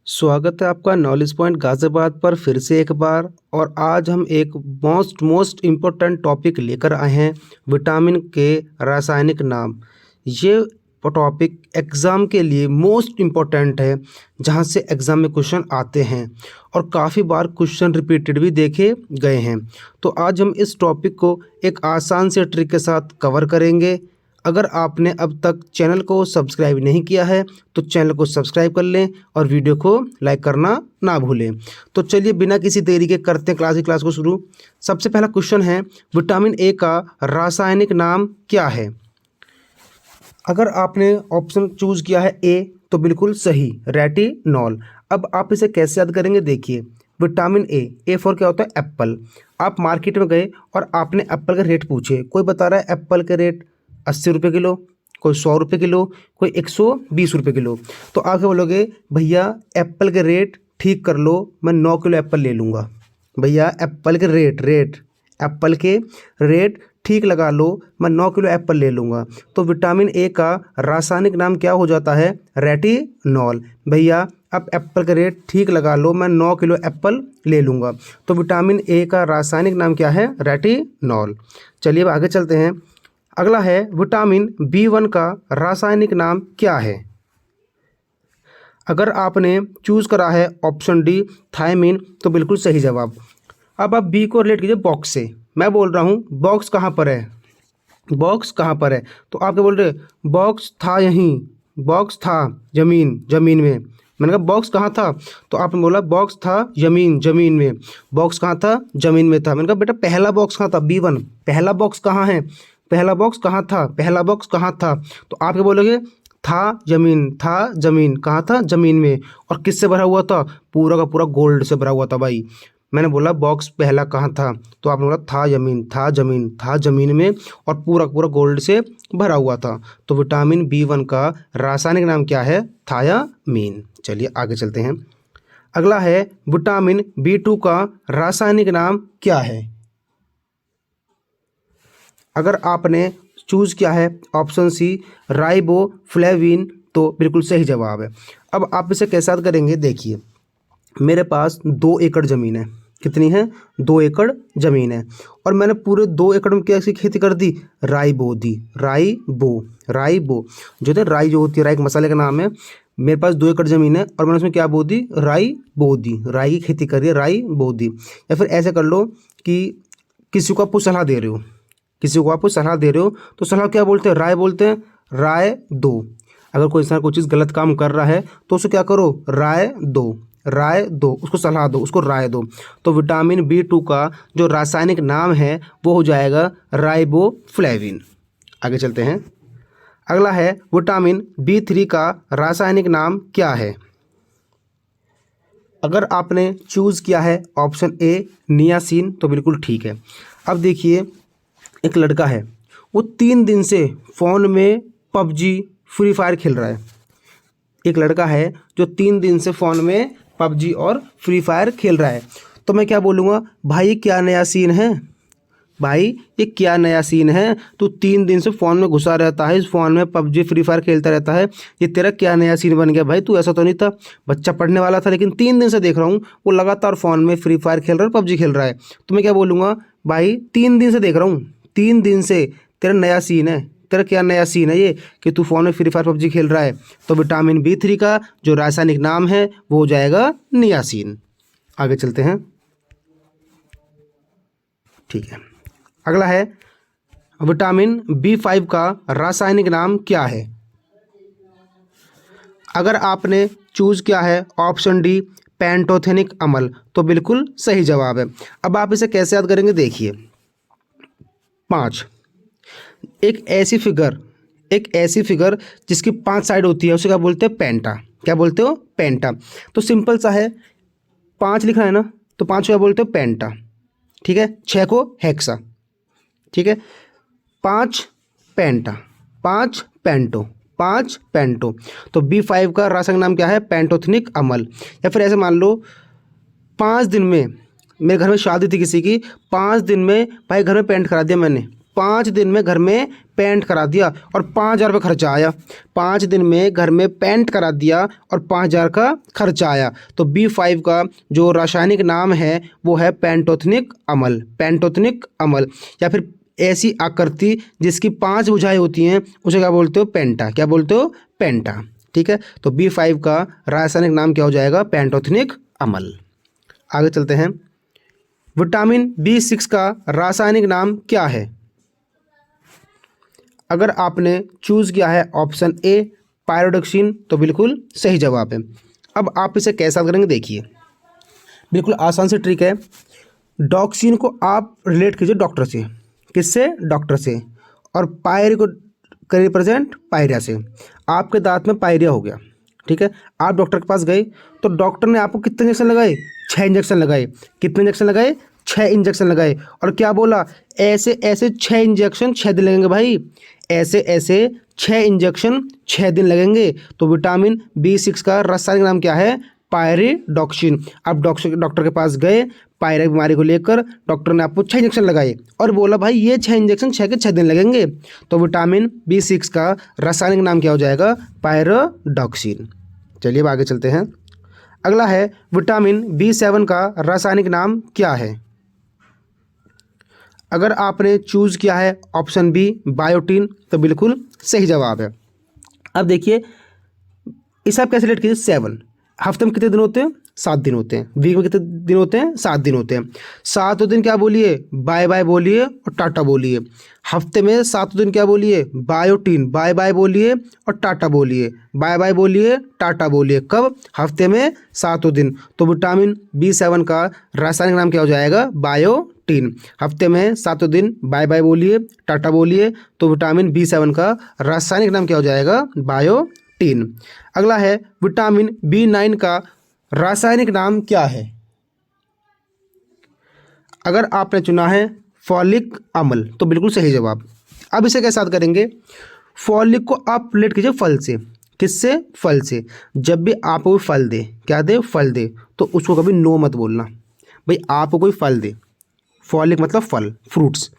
स्वागत है आपका नॉलेज पॉइंट गाज़ियाबाद पर फिर से एक बार। और आज हम एक मोस्ट इम्पोर्टेंट टॉपिक लेकर आए हैं, विटामिन के रासायनिक नाम। ये टॉपिक एग्ज़ाम के लिए मोस्ट इम्पोर्टेंट है, जहाँ से एग्ज़ाम में क्वेश्चन आते हैं और काफ़ी बार क्वेश्चन रिपीटेड भी देखे गए हैं। तो आज हम इस टॉपिक को एक आसान से ट्रिक के साथ कवर करेंगे। अगर आपने अब तक चैनल को सब्सक्राइब नहीं किया है तो चैनल को सब्सक्राइब कर लें और वीडियो को लाइक करना ना भूलें। तो चलिए बिना किसी देरी के करते हैं क्लास को शुरू। सबसे पहला क्वेश्चन है, विटामिन ए का रासायनिक नाम क्या है? अगर आपने ऑप्शन चूज़ किया है ए तो बिल्कुल सही, रेटिनॉल। अब आप इसे कैसे याद करेंगे, देखिए विटामिन ए फॉर क्या होता है? एप्पल। आप मार्केट में गए और आपने एप्पल का रेट पूछे, कोई बता रहा है एप्पल के रेट 80 रुपये किलो, कोई 100 रुपये किलो, कोई 120 रुपये किलो। तो आप क्या बोलोगे, भैया एप्पल के रेट ठीक कर लो, मैं 9 किलो एप्पल ले लूँगा। भैया एप्पल के एप्पल के रेट ठीक लगा लो, मैं 9 किलो एप्पल ले लूँगा। तो विटामिन ए का रासायनिक नाम क्या हो जाता है? रेटिनॉल। भैया अब एप्पल का रेट ठीक लगा लो, मैं 9 किलो एप्पल ले लूँगा। तो विटामिन ए का रासायनिक नाम क्या है? रेटिनॉल। चलिए अब आगे चलते हैं। अगला है, विटामिन B1 का रासायनिक नाम क्या है? अगर आपने चूज़ करा है ऑप्शन डी थायमीन तो बिल्कुल सही जवाब। अब आप बी को रिलेट कीजिए बॉक्स से। मैं बोल रहा हूँ बॉक्स कहाँ पर है, बॉक्स कहाँ पर है? तो आप क्या बोल रहे, बॉक्स था यहीं, बॉक्स था जमीन में। मैंने कहा बॉक्स कहाँ था? तो आपने बोला बॉक्स था जमीन में। बॉक्स कहाँ था? जमीन में था। मैंने कहा बेटा पहला बॉक्स कहाँ था? B1। पहला बॉक्स कहाँ है? पहला बॉक्स कहाँ था? पहला बॉक्स कहाँ था? तो आप क्या बोलोगे, था जमीन कहाँ था? जमीन में। और किससे भरा हुआ था? पूरा का पूरा गोल्ड से भरा हुआ था भाई। मैंने बोला बॉक्स पहला कहाँ था, तो आपने बोला था जमीन में और पूरा पूरा गोल्ड से भरा हुआ था। तो विटामिन B1 का रासायनिक नाम क्या है? थायामीन। चलिए आगे चलते हैं। अगला है, विटामिन B2 का रासायनिक नाम क्या है? अगर आपने चूज़ किया है ऑप्शन सी राइबोफ्लेविन तो बिल्कुल सही जवाब है। अब आप इसे कैसे याद करेंगे, देखिए मेरे पास 2 एकड़ ज़मीन है। कितनी है? 2 एकड़ ज़मीन है और मैंने पूरे 2 एकड़ में कैसी खेती कर दी? राई बो दी। राइबो जो थे, राई जो होती है, राई एक मसाले का नाम है। मेरे पास 2 एकड़ ज़मीन है और मैंने उसमें क्या बो दी? राई बो दी। राई की खेती करी है, राई बो दी। या फिर ऐसे कर लो कि किसी को आप सलाह दे रहे हो, तो सलाह क्या बोलते हैं? राय बोलते हैं, राय दो। अगर कोई इंसान कोई चीज़ गलत काम कर रहा है तो उसे क्या करो? राय दो, उसको सलाह दो, उसको राय दो। तो विटामिन B2 का जो रासायनिक नाम है वो हो जाएगा राइबोफ्लेविन। आगे चलते हैं। अगला है, विटामिन B3 का रासायनिक नाम क्या है? अगर आपने चूज़ किया है ऑप्शन ए नियासिन तो बिल्कुल ठीक है। अब देखिए एक लड़का है, वो 3 दिन से फ़ोन में PUBG फ्री फायर खेल रहा है। एक लड़का है जो 3 दिन से फ़ोन में PUBG और फ्री फायर खेल रहा है। तो मैं क्या बोलूँगा, भाई क्या नया सीन है? भाई ये क्या नया सीन है? तू 3 दिन से फ़ोन में घुसा रहता है, इस फ़ोन में PUBG फ्री फायर खेलता रहता है, ये तेरा क्या नया सीन बन गया भाई? तू ऐसा तो नहीं था, बच्चा पढ़ने वाला था, लेकिन 3 दिन से देख रहा हूँ वो लगातार फ़ोन में फ्री फायर खेल रहा है, PUBG खेल रहा है। तो मैं क्या बोलूँगा, भाई 3 दिन से देख रहा हूँ, 3 दिन से तेरा नया सीन है, तेरा क्या नया सीन है ये कि तू फ़ोन में फ्री फायर PUBG खेल रहा है? तो विटामिन B3 का जो रासायनिक नाम है वो हो जाएगा नियासिन। आगे चलते हैं। ठीक है। अगला है, विटामिन B5 का रासायनिक नाम क्या है? अगर आपने चूज़ किया है ऑप्शन डी पैंटोथेनिक अम्ल तो बिल्कुल सही जवाब है। अब आप इसे कैसे याद करेंगे, देखिए 5, एक ऐसी फिगर जिसकी 5 साइड होती है उसे क्या बोलते हैं? पेंटा। क्या बोलते हो? पेंटा। तो सिंपल सा है, 5 लिखना है ना, तो 5 को क्या बोलते हो? पेंटा। ठीक है। 6 को हेक्सा। ठीक है। 5 पेंटा, 5 पेंटो। तो B5 का रासायनिक नाम क्या है? पैंटोथेनिक अम्ल। या फिर ऐसे मान लो 5 दिन में मेरे घर में शादी थी किसी की, 5 दिन में भाई घर में पेंट करा दिया मैंने, 5 दिन में घर में पेंट करा दिया और 5,000 रुपये खर्चा आया। 5 दिन में घर में पेंट करा दिया और 5,000 का खर्चा आया। तो B5 का जो रासायनिक नाम है वो है पेंटोथेनिक अम्ल। पेंटोथेनिक अम्ल या फिर ऐसी आकृति जिसकी 5 भुजाएं होती हैं उसे क्या बोलते हो? पेंटा। क्या बोलते हो? पेंटा। ठीक है, तो B5 का रासायनिक नाम क्या हो जाएगा? पेंटोथेनिक अम्ल। आगे चलते हैं। विटामिन B6 का रासायनिक नाम क्या है? अगर आपने चूज किया है ऑप्शन ए पायरोडक्सिन तो बिल्कुल सही जवाब है। अब आप इसे कैसा करेंगे देखिए, बिल्कुल आसान से ट्रिक है। डॉक्सिन को आप रिलेट कीजिए डॉक्टर से। किससे? डॉक्टर से। और पायरी को करिए रिप्रेजेंट पायरिया से। आपके दांत में पायरिया हो गया, ठीक है, आप डॉक्टर के पास गए तो डॉक्टर ने आपको कितने इंजेक्शन लगाए? 6 इंजेक्शन लगाए। कितने इंजेक्शन लगाए? 6 इंजेक्शन लगाए। और क्या बोला? ऐसे ऐसे 6 इंजेक्शन 6 दिन लगेंगे भाई। ऐसे ऐसे 6 इंजेक्शन 6 दिन लगेंगे। तो विटामिन B6 का रासायनिक नाम क्या है? पायरिडॉक्सिन। आप डॉक्टर के पास गए पायरिया बीमारी को लेकर, डॉक्टर ने आपको 6 इंजेक्शन लगाए और बोला भाई ये 6 इंजेक्शन 6 के 6 दिन लगेंगे। तो विटामिन B6 का रासायनिक नाम क्या हो जाएगा? पायरिडॉक्सिन। चलिए अब आगे चलते हैं। अगला है विटामिन B7 का रासायनिक नाम क्या है? अगर आपने चूज किया है ऑप्शन बी बायोटीन तो बिल्कुल सही जवाब है। अब देखिए इसे आप कैसे लेट कीजिए। 7 हफ्ते में कितने दिन होते हैं? 7 दिन होते हैं। वीक में कितने दिन होते हैं? 7 दिन होते हैं। 7 दिन क्या बोलिए? बाय बाय बोलिए और टाटा बोलिए। हफ्ते में 7 दिन क्या बोलिए? बायोटीन। बाय बाय बोलिए और टाटा बोलिए। बाय बाय बोलिए, टाटा बोलिए। कब? हफ्ते में 7 दिन। तो विटामिन B7 का रासायनिक नाम क्या हो जाएगा? बायोटीन। हफ्ते में 7 दिन बाय बाय बोलिए, टाटा बोलिए, तो विटामिन B7 का रासायनिक नाम क्या हो जाएगा? बायोटीन। अगला है विटामिन B9 का रासायनिक नाम क्या है? अगर आपने चुना है फॉलिक अम्ल तो बिल्कुल सही जवाब। अब इसे कैसे याद करेंगे? फॉलिक को आप रिलेट कीजिए फल से। किससे? फल से। जब भी आपको कोई फल दे, क्या दे? फल दे, तो उसको कभी नो मत बोलना। भाई आपको कोई फल दे, फॉलिक मतलब फल, फ्रूट्स।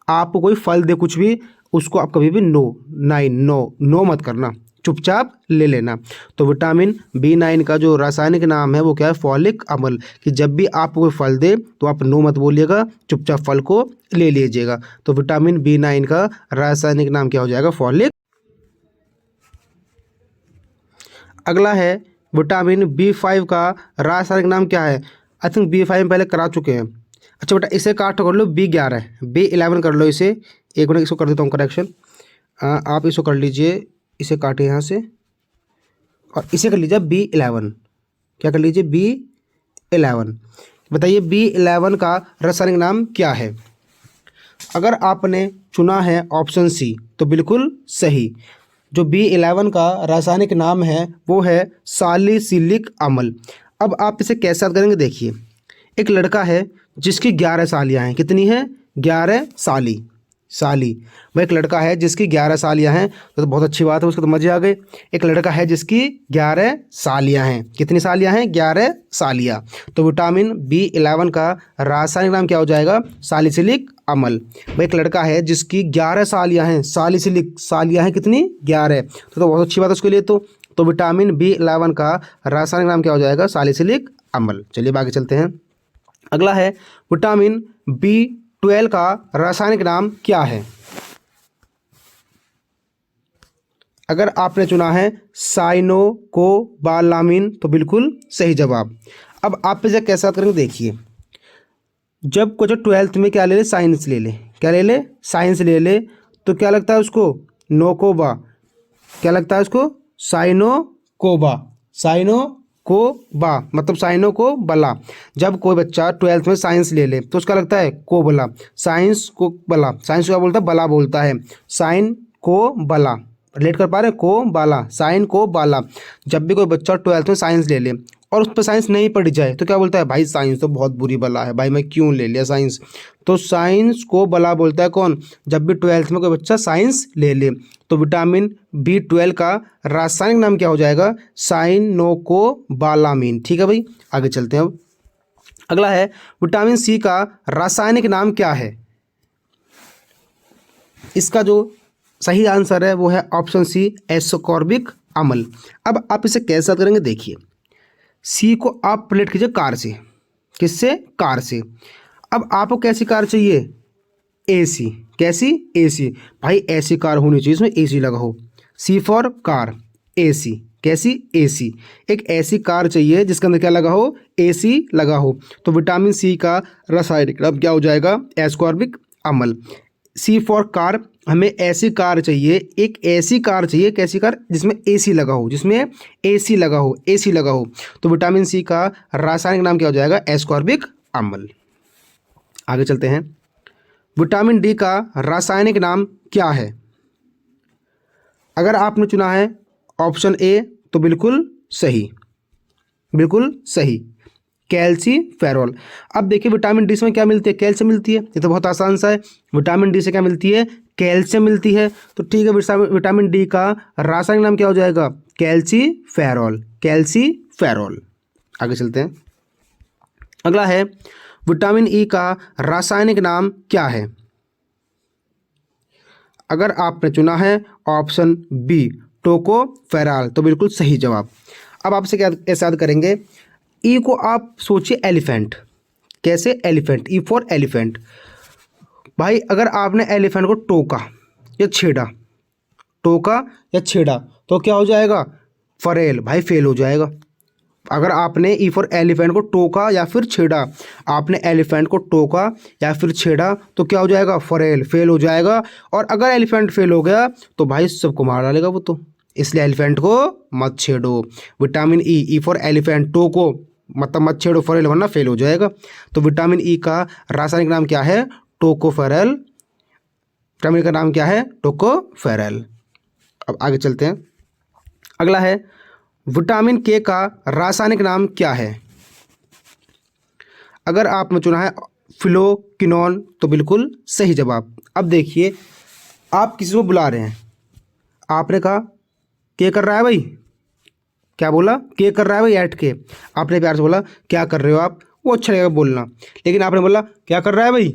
आपको कोई फल दे कुछ भी, उसको आप कभी भी नो मत करना, चुपचाप ले लेना। तो विटामिन B9 का जो रासायनिक नाम है वो क्या है? फॉलिक अम्ल। कि जब भी आपको कोई फल दे तो आप नो मत बोलिएगा, चुपचाप फल को ले लीजिएगा। तो विटामिन B9 का रासायनिक नाम क्या हो जाएगा? फॉलिक। अगला है विटामिन B5 का रासायनिक नाम क्या है? आई थिंक B5 में पहले करा चुके हैं। अच्छा बेटा इसे काट कर लो B11, B11 कर लो इसे। एक मिनट इसको कर देता हूँ करेक्शन। आप इसको कर लीजिए, इसे काटे यहाँ से और इसे कर लीजिए B11। क्या कर लीजिए? B11। बताइए B11 का रासायनिक नाम क्या है? अगर आपने चुना है ऑप्शन सी तो बिल्कुल सही। जो B11 का रासायनिक नाम है वो है सालिसिलिक अम्ल। अब आप इसे कैसे याद करेंगे देखिए। एक लड़का है जिसकी 11 सालियाँ हैं। कितनी हैं? 11 साली। वो एक लड़का है जिसकी 11 सालियाँ हैं, तो बहुत अच्छी बात है, उसको तो मजे आ गए। एक लड़का है जिसकी 11 सालियाँ हैं। कितनी सालियाँ हैं? 11 सालियाँ। तो विटामिन B11 का रासायनिक नाम क्या हो जाएगा? सालिसिलिक अम्ल। वो एक लड़का है जिसकी 11 सालियाँ हैं। सालिसिलिक सालियाँ हैं कितनी? 11। तो बहुत अच्छी बात है उसके लिए। तो विटामिन B11 का रासायनिक नाम क्या हो जाएगा? सालिसिलिक अम्ल। चलिए आगे चलते हैं। अगला है विटामिन B12 का रासायनिक नाम क्या है? अगर आपने चुना है साइनोकोबालामिन तो बिल्कुल सही जवाब। अब आप इसे कैसे याद करेंगे देखिए। जब कुछ 12th में क्या ले ले? साइंस ले ले। क्या ले ले? साइंस ले ले। तो क्या लगता है उसको? नोकोबा। क्या लगता है उसको? साइनोकोबा। मतलब साइनो को बला। जब कोई बच्चा 12th में साइंस ले ले तो उसका लगता है कोबला। साइंस को बला, साइंस को क्या बोलता है? बला बोलता है। साइन को बला, रिलेट कर पा रहे हैं? को बाला, साइन को बाला। जब भी कोई बच्चा 12th में साइंस ले ले और उस पर साइंस नहीं पढ़ी जाए तो क्या बोलता है? भाई साइंस तो बहुत बुरी बला है, भाई मैं क्यों ले लिया साइंस। तो साइंस को बला बोलता है कौन? जब भी 12th में कोई बच्चा साइंस ले ले। तो विटामिन B12 का रासायनिक नाम क्या हो जाएगा? साइनोकोबालामिन। ठीक है भाई, आगे चलते हैं। अब अगला है विटामिन C का रासायनिक नाम क्या है? इसका जो सही आंसर है वो है ऑप्शन सी, एस्कॉर्बिक अम्ल। अब आप इसे कैसे याद करेंगे, देखिए सी को आप प्लेट कीजिए कार से, किससे, कार से। अब आपको कैसी कार चाहिए, एसी, कैसी, एसी। भाई ऐसी कार होनी चाहिए इसमें एसी लगा हो, सी फॉर कार, एसी, कैसी, एसी। एक ऐसी कार चाहिए जिसके अंदर क्या लगा हो, एसी लगा हो। तो विटामिन सी का रासायनिक नाम क्या हो जाएगा, एस्कॉर्बिक अम्ल। सी फॉर कार, हमें ऐसी कार चाहिए, एक ऐसी कार चाहिए, कैसी कार, जिसमें एसी लगा हो, जिसमें एसी लगा हो, एसी लगा हो। तो विटामिन सी का रासायनिक नाम क्या हो जाएगा, एस्कॉर्बिक अम्ल। आगे चलते हैं, विटामिन डी का रासायनिक नाम क्या है। अगर आपने चुना है ऑप्शन ए तो बिल्कुल सही, बिल्कुल सही, कैल्सीफेरॉल। अब देखिए विटामिन डी से क्या मिलती है, कैल्शियम मिलती है, ये तो बहुत आसान सा है। विटामिन डी से क्या मिलती है, कैल्शियम मिलती है। तो ठीक है, विटामिन डी का रासायनिक नाम क्या हो जाएगा, कैल्सीफेरॉल, कैल्सीफेरॉल। आगे चलते हैं, अगला है विटामिन ई का रासायनिक नाम क्या है। अगर आपने चुना है ऑप्शन बी टोकोफेरॉल तो बिल्कुल सही जवाब। अब आपसे क्या ऐसा याद करेंगे, ई को आप सोचिए एलिफेंट, कैसे, एलिफेंट, ई फॉर एलिफेंट। भाई अगर आपने एलिफेंट को टोका या छेड़ा, टोका या छेड़ा तो क्या हो जाएगा, फरेल, भाई फेल हो जाएगा। अगर आपने ई फॉर एलिफेंट को टोका या फिर छेड़ा, आपने एलिफेंट को टोका या फिर छेड़ा तो क्या हो जाएगा, फरेल, फेल हो जाएगा। और अगर एलिफेंट फेल हो गया तो भाई सबको मार डालेगा वो तो, इसलिए एलिफेंट को मत छेड़ो। विटामिन ई फॉर एलिफेंट, टोको मतलब मत छेड़ो, फरेल वरना फेल हो जाएगा। तो विटामिन ई का रासायनिक नाम क्या है, टोकोफेरॉल। विटामिन का नाम क्या है, टोकोफेरॉल। अब आगे चलते हैं, अगला है विटामिन के का रासायनिक नाम क्या है। अगर आपने चुना है फ्लोक्विनोन तो बिल्कुल सही जवाब। अब देखिए आप किसी को बुला रहे हैं, आपने कहा के कर रहा है भाई, क्या बोला, के कर रहा है भाई, ऐट के। आपने प्यार से बोला क्या कर रहे हो आप, वो अच्छा लगेगा बोलना। लेकिन आपने बोला क्या कर रहा है भाई,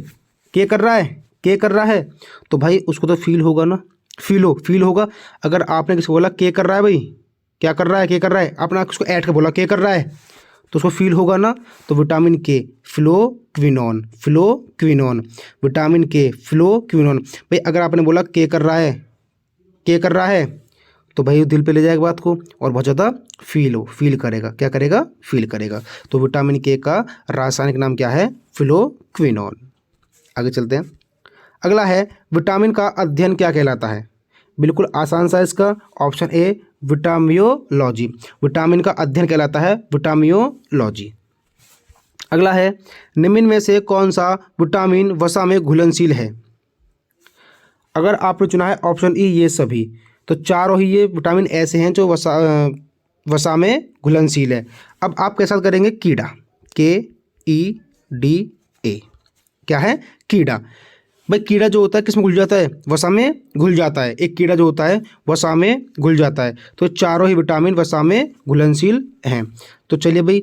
के कर रहा है, के कर रहा है, तो भाई उसको तो फील होगा ना, फील होगा। अगर आपने किसी को बोला के कर रहा है भाई, क्या कर रहा है, के कर रहा है, आपने उसको ऐड के बोला के कर रहा है तो उसको फील होगा ना। तो विटामिन के, फ्लोक्विनोन, फ्लोक्विनोन, विटामिन के, फ्लोक्विनोन। भाई अगर आपने बोला के कर रहा है, के कर रहा है तो भाई वो दिल पे ले जाएगा बात को और बहुत ज़्यादा फील करेगा, क्या करेगा, फील करेगा। तो विटामिन के का रासायनिक नाम क्या है, फ्लोक्विनोन। आगे चलते हैं, अगला है विटामिन का अध्ययन क्या कहलाता है। बिल्कुल आसान सा इसका, ऑप्शन ए विटामियोलॉजी, विटामिन का अध्ययन कहलाता है विटामियोलॉजी। अगला है निम्न में से कौन सा विटामिन वसा में घुलनशील है। अगर आपने चुना है ऑप्शन ई ये सभी, तो चारों ही ये विटामिन ऐसे हैं जो वसा में घुलनशील है। अब आप कैसे याद करेंगे, कीड़ा, के ई डी ए, क्या है, कीड़ा। भाई कीड़ा जो होता है किसमें घुल जाता है, वसा में घुल जाता है। एक कीड़ा जो होता है वसा में घुल जाता है। तो चारों ही विटामिन वसा में घुलनशील हैं। तो चलिए भाई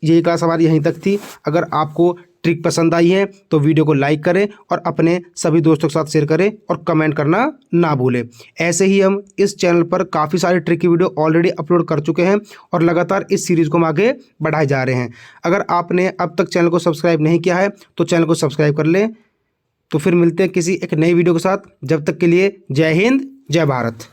यही क्लास हमारी यहीं तक थी। अगर आपको ट्रिक पसंद आई है तो वीडियो को लाइक करें और अपने सभी दोस्तों के साथ शेयर करें और कमेंट करना ना भूलें। ऐसे ही हम इस चैनल पर काफ़ी सारी ट्रिक की वीडियो ऑलरेडी अपलोड कर चुके हैं और लगातार इस सीरीज़ को हम आगे बढ़ाए जा रहे हैं। अगर आपने अब तक चैनल को सब्सक्राइब नहीं किया है तो चैनल को सब्सक्राइब कर लें। तो फिर मिलते हैं किसी एक नई वीडियो के साथ। जब तक के लिए जय हिंद, जय भारत।